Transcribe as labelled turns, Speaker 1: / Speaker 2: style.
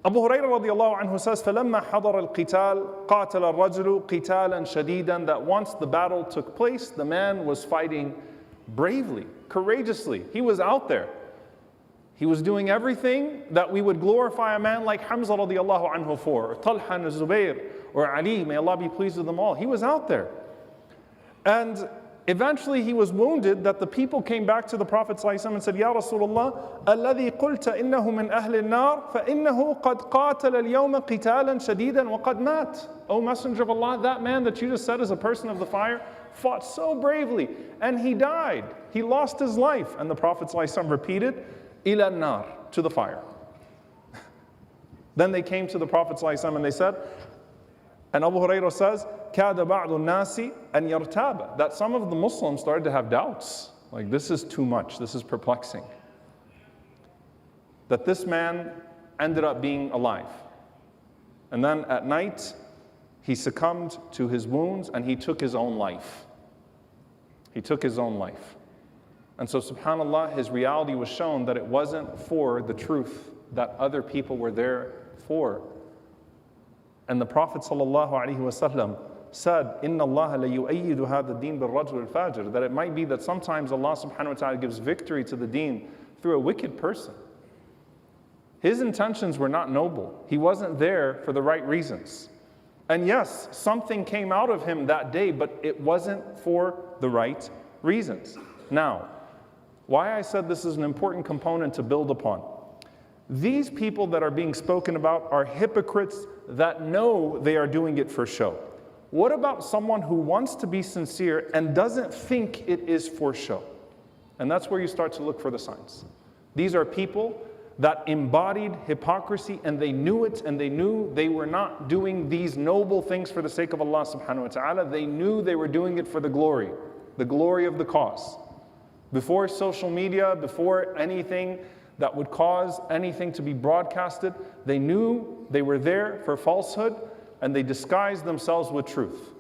Speaker 1: Abu Hurayra radiallahu anhu says, فَلَمَّا حَضَرَ الْقِتَالِ قَاتَلَ الرَّجُلُ قِتَالًا شَدِيدًا, that once the battle took place, the man was fighting bravely, courageously. He was out there. He was doing everything that we would glorify a man like Hamza radiallahu anhu for, or Talha and Zubayr, or Ali, may Allah be pleased with them all. He was out there. And eventually he was wounded that the people came back to the Prophet ﷺ and said, Ya Rasulullah, الَّذِي قُلْتَ إِنَّهُ مِنْ أَهْلِ النَّارِ فَإِنَّهُ قَدْ قَاتَلَ الْيَوْمَ قِتَالًا شَدِيدًا وَقَدْ مَاتَ. O Messenger of Allah, that man that you just said is a person of the fire, fought so bravely, and he died. He lost his life. And the Prophet ﷺ repeated, إِلَى النَّارِ, to the fire. Then they came to the Prophet ﷺ and they said, and Abu Hurayra says, كَادَ بَعْضُ النَّاسِ أَنْ يَرْتَابَ, that some of the Muslims started to have doubts. Like, this is too much, this is perplexing. That this man ended up being alive. And then at night, he succumbed to his wounds and he took his own life. He took his own life. And so subhanAllah, his reality was shown that it wasn't for the truth that other people were there for. And the Prophet ﷺ said, إِنَّ اللَّهَ لَيُؤَيِّدُ هَذَا الدِّينَ بِالرَّجُلِ الْفَاجِرِ, that it might be that sometimes Allah subhanahu wa ta'ala gives victory to the deen through a wicked person. His intentions were not noble. He wasn't there for the right reasons. And yes, something came out of him that day, but it wasn't for the right reasons. Now, why I said this is an important component to build upon. These people that are being spoken about are hypocrites that know they are doing it for show. What about someone who wants to be sincere and doesn't think it is for show? And that's where you start to look for the signs. These are people that embodied hypocrisy and they knew it, and they knew they were not doing these noble things for the sake of Allah subhanahu wa ta'ala. They knew they were doing it for the glory of the cause. Before social media, before anything that would cause anything to be broadcasted, they knew they were there for falsehood and they disguised themselves with truth.